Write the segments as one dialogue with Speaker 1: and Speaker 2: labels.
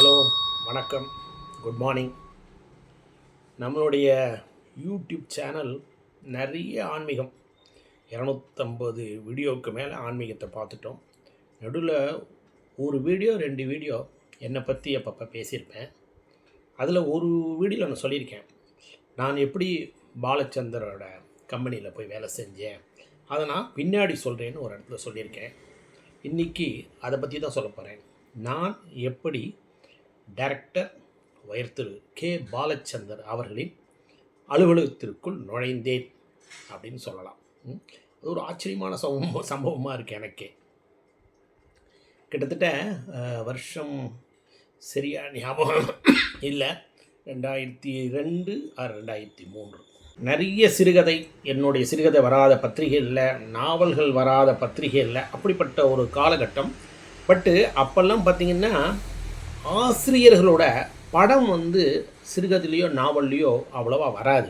Speaker 1: Hello, வணக்கம், good morning. நம்மளுடைய YouTube channel நிறைய ஆன்மீகம் 250 வீடியோவுக்கு மேலே ஆன்மீகத்தை பார்த்துட்டோம். நடுவில் ஒரு வீடியோ 2 வீடியோ என்னை பற்றி அப்பப்போ பேசியிருப்பேன். அதில் ஒரு வீடியோவில் நான் சொல்லியிருக்கேன், நான் எப்படி பாலச்சந்தரோட கம்பெனியில் போய் வேலை செஞ்சேன், அதை நான் பின்னாடி சொல்கிறேன்னு ஒரு இடத்துல சொல்லியிருக்கேன். இன்றைக்கி அதை பற்றி தான் சொல்ல போகிறேன். நான் எப்படி டைரக்டர் உயர் திரு கே பாலச்சந்தர் அவர்களின் அலுவலகத்திற்குள் நுழைந்தேன் அப்படின்னு சொல்லலாம். அது ஒரு ஆச்சரியமான சம்பவமாக இருக்குது எனக்கே. கிட்டத்தட்ட வருஷம் சரியாக ஞாபகம் இல்லை, 2002 or 2003. நிறைய சிறுகதை, என்னுடைய சிறுகதை வராத பத்திரிகை இல்லை, நாவல்கள் வராத பத்திரிகை இல்லை, அப்படிப்பட்ட ஒரு காலகட்டம். பட்டு அப்போல்லாம் பார்த்திங்கன்னா ஆசிரியர்களோட படம் சிறுகதையிலையோ நாவல்லையோ அவ்வளோவா வராது.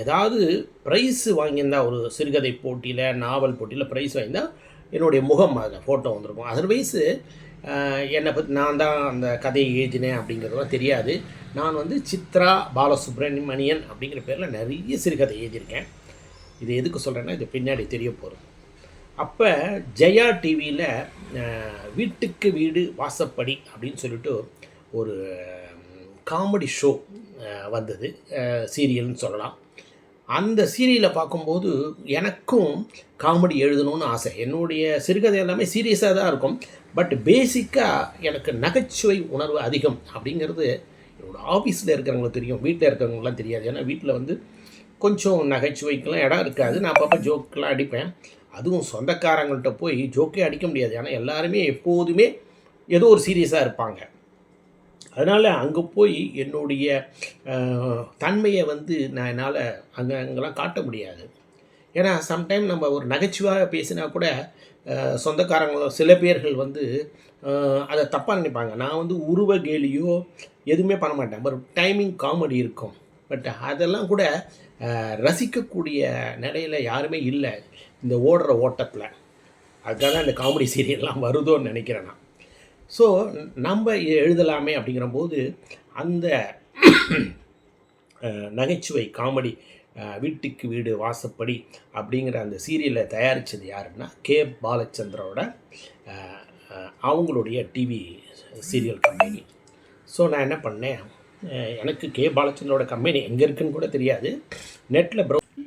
Speaker 1: ஏதாவது ப்ரைஸு வாங்கியிருந்தால், ஒரு சிறுகதை போட்டியில் நாவல் போட்டியில் ப்ரைஸ் வாங்கியிருந்தால் என்னுடைய முகம் அதில் ஃபோட்டோ வந்திருக்கும். அதர்வைஸு என்னை பற்றி நான் தான் அந்த கதையை எழுதினேன் அப்படிங்கிறதுலாம் தெரியாது. நான் சித்ரா பாலசுப்ரமணியன் அப்படிங்கிற பேரில் நிறைய சிறுகதை எழுதியிருக்கேன். இது எதுக்கு சொல்கிறேன்னா, இது பின்னாடி தெரிய போகிறது. அப்போ ஜெயா டிவியில் வீட்டுக்கு வீடு வாசப்படி அப்படின்னு சொல்லிட்டு ஒரு காமெடி ஷோ வந்தது, சீரியல்னு சொல்லலாம். அந்த சீரியலை பார்க்கும்போது எனக்கும் காமெடி எழுதணும்னு ஆசை. என்னுடைய சிறுகதை எல்லாமே சீரியஸாக தான் இருக்கும், பட் பேசிக்காக எனக்கு நகைச்சுவை உணர்வு அதிகம் அப்படிங்கிறது என்னோடய ஆஃபீஸில் இருக்கிறவங்களுக்கு தெரியும், வீட்டில் இருக்கிறவங்களாம் தெரியாது. ஏன்னா வீட்டில் கொஞ்சம் நகைச்சுவைக்கெலாம் இடம் இருக்காது. நான் அப்பப்போ ஜோக்கெலாம் அடிப்பேன். அதுவும் சொந்தக்காரங்கள்ட்ட போய் ஜோக்கே அடிக்க முடியாது, ஏன்னா எல்லாருமே எப்போதுமே ஏதோ ஒரு சீரியஸாக இருப்பாங்க. அதனால் அங்கே போய் என்னுடைய தன்மையை நான் என்னால் அங்கெல்லாம் காட்ட முடியாது. ஏன்னா சம்டைம் நம்ம ஒரு நகைச்சுவாக பேசினா கூட சொந்தக்காரங்க சில பேர்கள் அதை தப்பாக நினைப்பாங்க. நான் உருவ கேலியோ எதுவுமே பண்ண மாட்டேன், ஒரு டைமிங் காமெடி இருக்கும். பட் அதெல்லாம் கூட ரசிக்கக்கூடிய நிலையில் யாருமே இல்லை இந்த ஓடுற ஓட்டத்தில். அதுக்காக தான் இந்த காமெடி சீரியல்லாம் வருதோன்னு நினைக்கிறேன் நான். ஸோ நம்ம எழுதலாமே அப்படிங்கிறபோது அந்த நகைச்சுவை காமெடி வீட்டுக்கு வீடு வாசப்படி அப்படிங்கிற அந்த சீரியலை தயாரித்தது யாருன்னா கே பாலச்சந்தரோட அவங்களுடைய டிவி சீரியல் கம்பெனி. ஸோ நான் என்ன பண்ணேன், எனக்கு கே பாலச்சந்தரோட கம்பெனி எங்கே இருக்குதுன்னு கூட தெரியாது.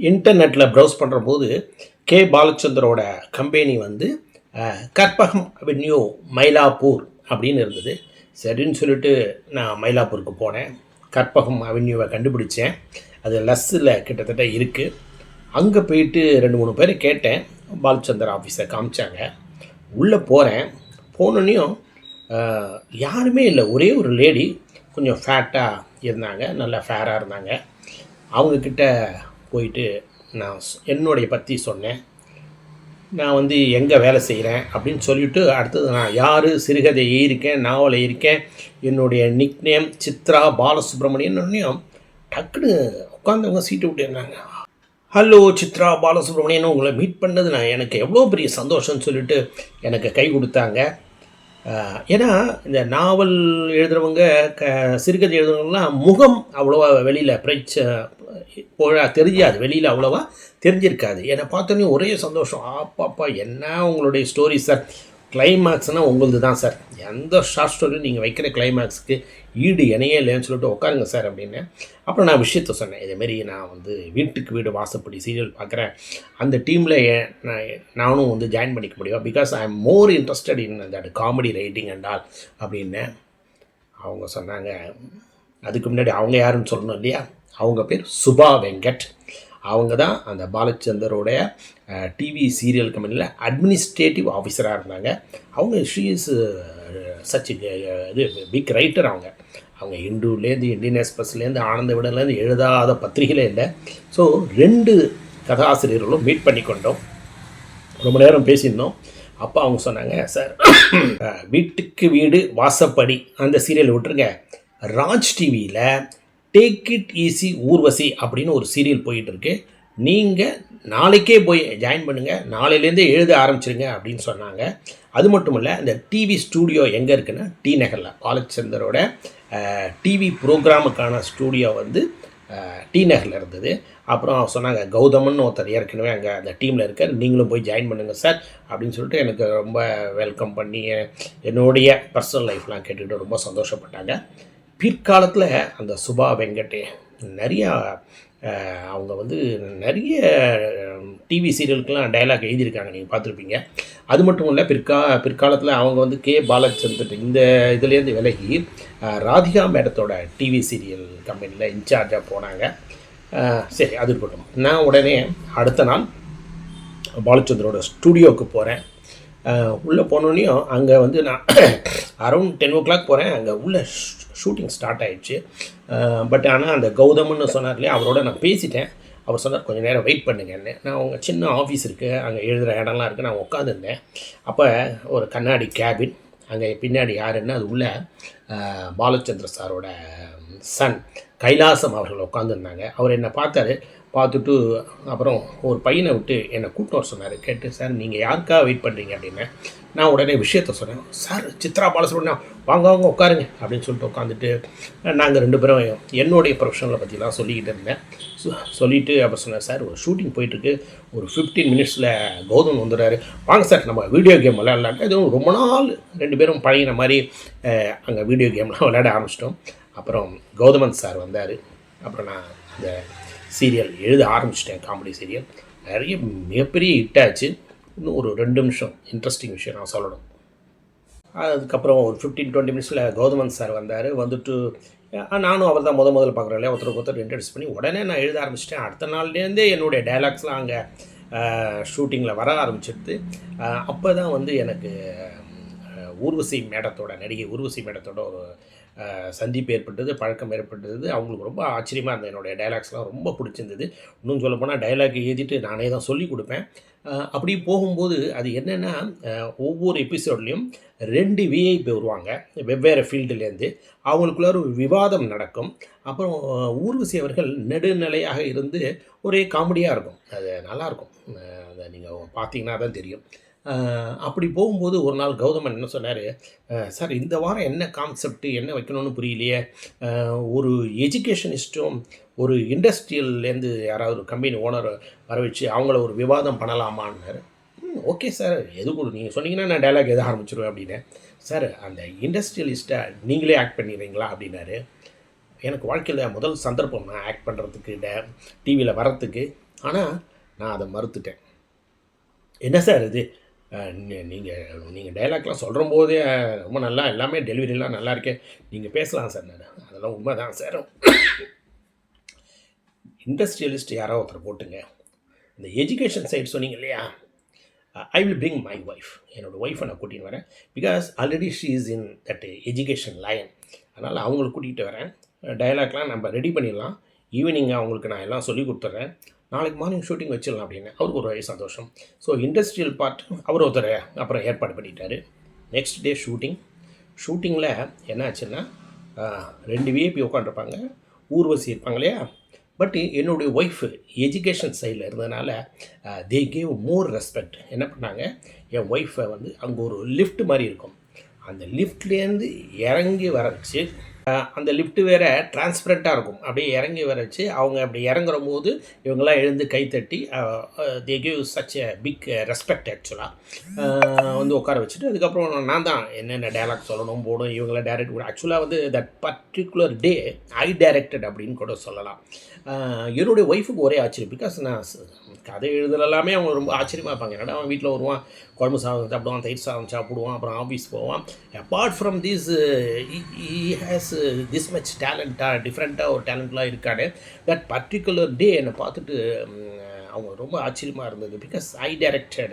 Speaker 1: இன்டர்நெட்டில் ப்ரௌஸ் பண்ணுற போது கே பாலச்சந்தரோட கம்பெனி கற்பகம் அவென்யூ மயிலாப்பூர் அப்படின்னு இருந்தது. சரின்னு சொல்லிட்டு நான் மயிலாப்பூருக்கு போனேன். கற்பகம் அவென்யூவை கண்டுபிடிச்சேன். அது லஸ்ஸில் கிட்டத்தட்ட இருக்குது. அங்கே போயிட்டு 2-3 பேர் கேட்டேன். பாலச்சந்தர் ஆஃபீஸை காமிச்சாங்க. உள்ளே போகிறேன். போனோன்னையும் யாருமே இல்லை, ஒரே ஒரு லேடி கொஞ்சம் ஃபேட்டாக இருந்தாங்க, நல்லா ஃபேராக இருந்தாங்க. அவங்கக்கிட்ட போயிட்டு நான் என்னுடைய பற்றி சொன்னேன். நான் எங்கே வேலை செய்கிறேன் அப்படின்னு சொல்லிவிட்டு, அடுத்தது நான் யார், சிறுகதை எழுதியிருக்கேன், நாவல் எழுதியிருக்கேன், என்னுடைய நிக் நேம் சித்ரா பாலசுப்ரமணியன். டக்குன்னு உட்காந்தவங்க சீட்டு விட்டு இருந்தாங்க. ஹலோ சித்ரா பாலசுப்ரமணியன், உங்களை மீட் பண்ணது எனக்கு எவ்வளோ பெரிய சந்தோஷம்னு சொல்லிட்டு எனக்கு கை கொடுத்தாங்க. ஏன்னா இந்த நாவல் எழுதுகிறவங்க சிறுகதை எழுதுறவங்கலாம் முகம் அவ்வளோவா வெளியில் தெரியாது, வெளியில் அவ்வளோவா தெரிஞ்சிருக்காது. என்னை பார்த்தோன்னே ஒரே சந்தோஷம். ஆப்பாப்பா என்ன உங்களுடைய ஸ்டோரி சார், கிளைமேக்ஸ்னால் உங்களது தான் சார், எந்த ஷார்ட் ஸ்டோரியும் நீங்கள் வைக்கிற கிளைமேக்ஸுக்கு ஈடு இணையே இல்லைன்னு சொல்லிட்டு உட்காருங்க சார் அப்படின்னு. அப்புறம் நான் விஷயத்த சொன்னேன், இதேமாரி நான் வீட்டுக்கு வீடு வாசப்படி சீரியல் பார்க்குறேன், அந்த டீமில் நானும் ஜாயின் பண்ணிக்க முடியும், because I am more interested in that comedy writing and all அப்படின்னு. அவங்க சொன்னாங்க. அதுக்கு முன்னாடி அவங்க யாருன்னு சொல்லணும் இல்லையா, அவங்க பேர் சுபா வெங்கட். அவங்க தான் அந்த பாலச்சந்தரோடைய டிவி சீரியல் கம்பெனியில் அட்மினிஸ்ட்ரேட்டிவ் ஆஃபீஸராக இருந்தாங்க. அவங்க ஷீ இஸ் சச் இது பிக் ரைட்டர். அவங்க இந்துலேருந்து, இந்தியன் எக்ஸ்பிரஸ்லேருந்து, ஆனந்த விடன்லேருந்து எழுதாத பத்திரிகையில் இல்லை. ஸோ 2 கதாசிரியர்களும் மீட் பண்ணி கொண்டோம், ரொம்ப நேரம் பேசியிருந்தோம். அப்போ அவங்க சொன்னாங்க, சார் வீட்டுக்கு வீடு வாசப்படி அந்த சீரியல் விட்டுருங்க, ராஜ் டிவியில் டேக் இட் ஈஸி ஊர்வசி அப்படின்னு ஒரு சீரியல் போயிட்டுருக்கு, நீங்கள் நாளைக்கே போய் ஜாயின் பண்ணுங்கள், நாளையிலேருந்தே எழுத ஆரம்பிச்சிருங்க அப்படின்னு சொன்னாங்க. அது மட்டும் இல்லை, அந்த டிவி ஸ்டூடியோ எங்கே இருக்குன்னா டி நகரில் பாலச்சந்தரோட டிவி ப்ரோக்ராமுக்கான ஸ்டூடியோ வந்து டி நகரில் இருந்தது. அப்புறம் சொன்னாங்க, கௌதமன் ஒருத்தர் ஏற்கனவே அங்கே அந்த டீமில் இருக்கார், நீங்களும் போய் ஜாயின் பண்ணுங்கள் சார் அப்படின்னு சொல்லிட்டு எனக்கு ரொம்ப வெல்கம் பண்ணி என்னுடைய பர்சனல் லைஃப்லாம் கேட்டுக்கிட்டு ரொம்ப சந்தோஷப்பட்டாங்க. பிற்காலத்தில் அந்த சுபா வெங்கடே நிறையா அவங்க வந்து நிறைய டிவி சீரியலுக்கெல்லாம் டைலாக் எழுதியிருக்காங்க, நீங்கள் பார்த்துருப்பீங்க. அது மட்டும் இல்லை, பிற்காலத்தில் அவங்க வந்து கே பாலச்சந்தர் இந்த இதுலேருந்து விலகி ராதிகா மேடத்தோட டிவி சீரியல் கம்பெனியில் இன்சார்ஜாக போனாங்க. சரி, அது இருக்கட்டும். நான் உடனே அடுத்த நாள் பாலச்சந்தரோட ஸ்டூடியோவுக்கு போகிறேன். உள்ளே போனோன்னையும் அங்கே வந்து நான் அரௌண்ட் 10 o'clock போகிறேன். அங்கே உள்ள ஷூட்டிங் ஸ்டார்ட் ஆகிடுச்சு. பட் ஆனால் அந்த கௌதம்னு சொன்னார் இல்லையா, அவரோட நான் பேசிட்டேன். அவர் சொன்னார் கொஞ்சம் நேரம் வெயிட் பண்ணுங்கன்னு. நான் அவங்க சின்ன ஆஃபீஸ் இருக்குது, அங்கே எழுதுகிற இடம்லாம் இருக்குது, நான் உட்காந்துருந்தேன். அப்போ ஒரு கண்ணாடி கேபின், அங்கே பின்னாடி யாருன்னா அது உள்ள பாலச்சந்திர சாரோட சன் கைலாசம் அவர்கள் உட்காந்துருந்தாங்க. அவர் என்னை பார்த்துட்டு அப்புறம் ஒரு பையனை விட்டு என்னை கூப்பிட்டு வர சொன்னார். கேட்டு, சார் நீங்கள் யாருக்காக வெயிட் பண்ணுறீங்க அப்படின்னு. நான் உடனே விஷயத்த சொன்னேன். சார் சித்ரா பாலசுப்ரமணியம் வாங்க உட்காருங்க அப்படின்னு சொல்லிட்டு உட்காந்துட்டு நாங்கள் 2 பேரும் என்னுடைய ப்ரொஃபஷனலை பற்றிலாம் சொல்லிக்கிட்டு இருந்தேன். சொல்லிவிட்டு அப்போ சொன்னேன், சார் ஒரு ஷூட்டிங் போயிட்டுருக்கு, ஒரு 15 minutesல கௌதம் வந்துடுறாரு, வாங்க சார் நம்ம வீடியோ கேம் விளையாடலான்னு. எதுவும் ரொம்ப நாள் 2 பேரும் பழகின மாதிரி அங்கே வீடியோ கேம்லாம் விளையாட ஆரம்பிச்சிட்டோம். அப்புறம் கௌதமன் சார் வந்தார். அப்புறம் நான் இந்த சீரியல் எழுத ஆரம்பிச்சிட்டேன், காமெடி சீரியல். நிறைய மிகப்பெரிய ஹிட்டாச்சு. இன்னும் ஒரு 2 நிமிஷம் இன்ட்ரெஸ்டிங் விஷயம் நான் சொல்லணும். அதுக்கப்புறம் ஒரு 15-20 minutesல கௌதமன் சார் வந்தார். வந்துட்டு நானும் அவர் தான் முதல்ல பார்க்குறேன் இல்லையா, ஒருத்தருக்கு இன்ட்ரடியூஸ் பண்ணி உடனே நான் எழுத ஆரம்பிச்சிட்டேன். அடுத்த நாள்லேருந்தே என்னுடைய டைலாக்ஸ்லாம் அங்கே ஷூட்டிங்கில் வர ஆரம்பிச்சிடுது. அப்போ தான் வந்து எனக்கு நடிகை ஊர்வசி மேடத்தோட ஒரு சந்திப்பு ஏற்பட்டது, பழக்கம் ஏற்பட்டது. அவங்களுக்கு ரொம்ப ஆச்சரியமாக இருந்தது. என்னுடைய டைலாக்ஸ்லாம் ரொம்ப பிடிச்சிருந்தது. இன்னும் சொல்லப்போனால் டைலாக் எழுதிட்டு நானே தான் சொல்லிக் கொடுப்பேன். அப்படி போகும்போது அது என்னென்னா, ஒவ்வொரு எபிசோட்லேயும் 2 விஐபி வருவாங்க வெவ்வேறு ஃபீல்டுலேருந்து. அவங்களுக்குள்ள ஒரு விவாதம் நடக்கும். அப்புறம் ஊர்வசி அவர்கள் நெடுநிலையாக இருந்து ஒரே காமெடியாக இருக்கும். அது நல்லாயிருக்கும். அதை நீங்கள் பார்த்தீங்கன்னா தான் தெரியும். அப்படி போகும்போது ஒரு நாள் கௌதமன் என்ன சொன்னார், சார் இந்த வாரம் என்ன கான்செப்ட்டு என்ன வைக்கணும்னு புரியலையே, ஒரு எஜுகேஷனிஸ்ட்டும் ஒரு இண்டஸ்ட்ரியல்லேருந்து யாராவது ஒரு கம்பெனி ஓனர் வர வச்சு அவங்கள ஒரு விவாதம் பண்ணலாமான்னாரு. ஓகே சார், எது நீங்கள் சொன்னீங்கன்னா நான் டைலாக் எது ஆரம்பிச்சிடுவேன் அப்படின்னு. சார் அந்த இண்டஸ்ட்ரியலிஸ்ட்டை நீங்களே ஆக்ட் பண்ணிடுறீங்களா அப்படின்னாரு. எனக்கு வாழ்க்கையில் முதல் சந்தர்ப்பம் நான் ஆக்ட் பண்ணுறதுக்கு டிவியில் வரத்துக்கு. ஆனால் நான் அதை மறுத்துட்டேன். என்ன சார் இது, நீங்கள் டைலாக்லாம் சொல்கிற போதே ரொம்ப நல்லா எல்லாமே டெலிவரிலாம் நல்லா இருக்கே, நீங்கள் பேசலாம் சார். நான் அதெல்லாம் உண்மை தான் சார். இண்டஸ்ட்ரியலிஸ்ட் யாரோ ஒருத்தர் போட்டுங்க. இந்த எஜுகேஷன் சைடு சொன்னீங்க இல்லையா, I will bring my wife, என்னோடய ஒய்ஃபை நான் கூட்டிகிட்டு வரேன். Because already she is in that education line. அதனால் அவங்களை கூட்டிகிட்டு வரேன். டைலாக்லாம் நம்ம ரெடி பண்ணிடலாம். ஈவினிங் அவங்களுக்கு நான் எல்லாம் சொல்லி கொடுத்துட்றேன். நாளைக்கு மார்னிங் ஷூட்டிங் வச்சிடலாம் அப்படின்னு அவருக்கு ஒரு சந்தோஷம். ஸோ இண்டஸ்ட்ரியல் பார்ட் அவர் ஒருத்தர் அப்புறம் ஏற்பாடு பண்ணிட்டார். நெக்ஸ்ட் டே ஷூட்டிங்கில் என்ன ஆச்சுன்னா, 2 விஐபி உட்காந்துருப்பாங்க, ஊர்வசி இருப்பாங்க இல்லையா. பட் என்னுடைய ஒய்ஃபு எஜுகேஷன் சைடில் இருந்ததுனால தே கேவ் மோர் ரெஸ்பெக்ட். என்ன பண்ணாங்க, என் ஒய்ஃபை வந்து அங்கே ஒரு லிஃப்ட் மாதிரி இருக்கும், அந்த லிஃப்ட்லேருந்து இறங்கி வர வச்சு, அந்த லிஃப்ட்டு வேறு டிரான்ஸ்பரண்ட்டாக இருக்கும், அப்படியே இறங்கி வர வச்சு அவங்க அப்படி இறங்குற போது இவங்கெல்லாம் எழுந்து கைத்தட்டி they give such a big respect. ஆக்சுவலாக வந்து உட்கார வச்சுட்டு அதுக்கப்புறம் நான் தான் என்னென்ன டைலாக் சொல்லணும் போடும், இவங்கள டைரக்ட் கூட. ஆக்சுவலாக வந்து that particular day I directed அப்படின்னு கூட சொல்லலாம். என்னுடைய ஒய்ஃபுக்கு ஒரே ஆச்சரியம். பிகாஸ் நான் கதை எழுதுலாமே அவங்க ரொம்ப ஆச்சரியமாக இருப்பாங்க. என்னடா அவன் வீட்டில் வருவான், குழம்பு சாதம் சாப்பிடுவான், தயிர் சாதம் சாப்பிடுவான், அப்புறம் ஆஃபீஸ் போவான். Apart from this he has this much டேலண்ட்டாக டிஃப்ரெண்ட்டாக ஒரு டேலண்ட்லாம் இருக்காரு. தட் பர்டிகுலர் டே என்னை பார்த்துட்டு அவங்க ரொம்ப ஆச்சரியமாக இருந்தது. பிகாஸ் ஐ டைரக்டட்,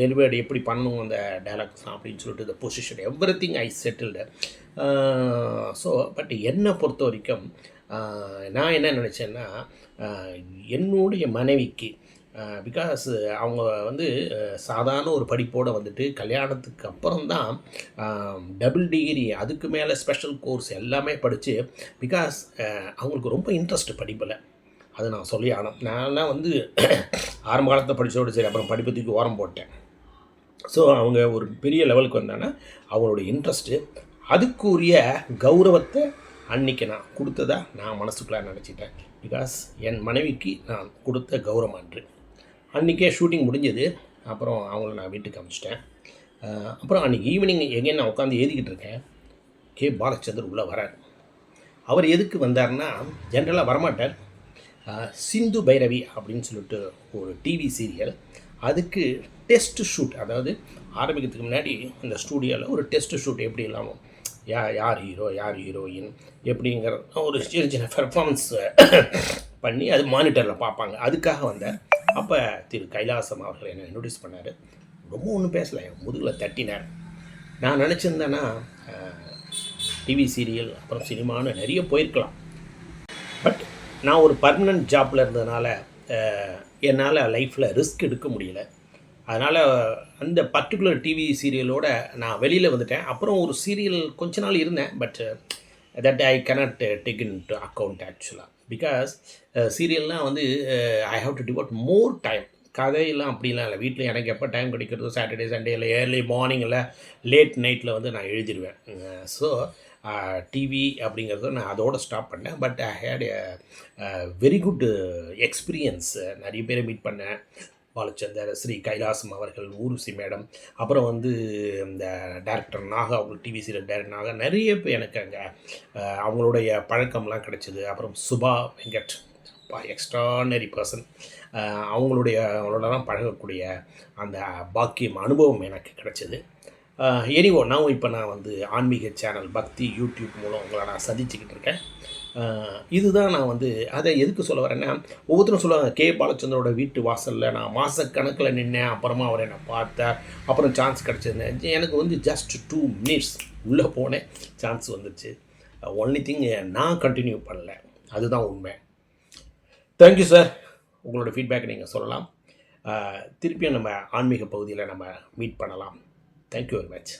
Speaker 1: டெலிவர்டு எப்படி பண்ணணும் அந்த டைலாக்ஸ்லாம் அப்படின்னு சொல்லிட்டு the position everything I settled. So but என்னை பொறுத்த வரைக்கும் நான் என்ன நினச்சேன்னா, என்னுடைய மனைவிக்கு பிகாஸ் அவங்க வந்து சாதாரண ஒரு படிப்போடு வந்துட்டு கல்யாணத்துக்கு அப்புறம் தான் டபுள் டிகிரி அதுக்கு மேலே ஸ்பெஷல் கோர்ஸ் எல்லாமே படித்து, பிகாஸ் அவங்களுக்கு ரொம்ப இன்ட்ரெஸ்ட் படிப்பில். அது நான் சொல்லி ஆனோம். நான்லாம் வந்து ஆரம்ப காலத்தில் படித்தோடு சரி, அப்புறம் படிப்பை தூக்கி ஓரம் போட்டேன். ஸோ அவங்க ஒரு பெரிய லெவலுக்கு வந்தாங்கன்னா அவங்களோட இன்ட்ரெஸ்ட்டு, அதுக்குரிய கௌரவத்தை அன்றைக்கி நான் கொடுத்ததா நான் மனசுக்குள்ளே நினச்சிட்டேன். பிகாஸ் என் மனைவிக்கு நான் கொடுத்த கௌரவம் அன்று. அன்றைக்கே ஷூட்டிங் முடிஞ்சது. அப்புறம் அவங்கள நான் வீட்டுக்கு அனுப்பிச்சிட்டேன். அப்புறம் அன்றைக்கி ஈவினிங் எங்கேயும் நான் உட்காந்து எழுதிக்கிட்டு இருக்கேன். கே பாலச்சந்தர் உள்ளே வரார். அவர் எதுக்கு வந்தார்னா, ஜென்ரலாக வரமாட்டார். சிந்து பைரவி அப்படின்னு சொல்லிட்டு ஒரு டிவி சீரியல், அதுக்கு டெஸ்ட் ஷூட், அதாவது ஆரம்பிக்கிறதுக்கு முன்னாடி இந்த ஸ்டூடியோவில் ஒரு டெஸ்ட் ஷூட் எப்படி இல்லாமல் யார் ஹீரோ யார் ஹீரோயின் எப்படிங்கிற ஒரு சின்ன சின்ன பெர்ஃபார்மன்ஸ் பண்ணி அது மானிட்டரில் பார்ப்பாங்க. அதுக்காக வந்தார். அப்போ திரு கைலாசம் அவர்கள் என்னை இன்ட்ரடியூஸ் பண்ணார். ரொம்ப ஒன்றும் பேசலை, முதுகில் தட்டினார். நான் நினச்சிருந்தேன்னா டிவி சீரியல் அப்புறம் சினிமான்னு நிறைய போயிருக்கலாம். பட் நான் ஒரு பர்மனன்ட் ஜாப்பில் இருந்ததுனால என்னால் லைஃப்பில் ரிஸ்க் எடுக்க முடியல. அதனால் அந்த பர்டிகுலர் டிவி சீரியலோடு நான் வெளியில் வந்துட்டேன். அப்புறம் ஒரு சீரியல் கொஞ்ச நாள் இருந்தேன். But that I cannot take in to account ஆக்சுவலாக. பிகாஸ் சீரியல்னால் வந்து I have to டிவோட் more time. கதையெல்லாம் அப்படிலாம் இல்லை. வீட்டில் எனக்கு எப்போ டைம் கிடைக்கிறதோ சாட்டர்டே சண்டே இல்லை ஏர்லி மார்னிங்கில் லேட் நைட்டில் வந்து நான் எழுதிடுவேன். ஸோ டிவி அப்படிங்கிறத நான் அதோடு ஸ்டாப் பண்ணேன். But I had a very good experience. நிறைய பேரை மீட் பண்ணேன். பாலச்சந்தர், ஸ்ரீ கைலாசம் அவர்கள், ஊர்வசி மேடம், அப்புறம் வந்து இந்த டைரக்டர் நாகா, அவங்க டிவி சீரியல் டைரக்டர் நாகா, நிறைய பேர் எனக்கு அங்கே அவங்களுடைய பழக்கம்லாம் கிடச்சிது. அப்புறம் சுபா வெங்கட், எக்ஸ்ட்ரானரி பர்சன். அவங்களோடலாம் பழகக்கூடிய அந்த பாக்கியம் அனுபவம் எனக்கு கிடச்சிது. எனிவோ இப்போ நான் வந்து ஆன்மீக சேனல் பக்தி யூடியூப் மூலம் உங்களை நான் சந்திச்சுக்கிட்டு இருக்கேன். இதுதான் நான் வந்து அதை எதுக்கு சொல்ல வரேன்னா, ஒவ்வொருத்தரும் சொல்லுவாங்க கே பாலச்சந்தரோட வீட்டு வாசலில் நான் மாதக்கணக்கில் நின்னேன், அப்புறமா அவரை நான் பார்த்தேன், அப்புறம் சான்ஸ் கிடச்சிருந்தேன். எனக்கு வந்து ஜஸ்ட் 2 மினிட்ஸ் உள்ளே போனேன், சான்ஸ் வந்துச்சு. ஒன்லி திங் நான் கண்டினியூ பண்ணல, அதுதான் உண்மை. Thank you sir. உங்களோட ஃபீட்பேக்கை நீங்கள் சொல்லலாம். திருப்பியும் நம்ம ஆன்மீக பகுதியில் நம்ம மீட் பண்ணலாம். Thank you very much.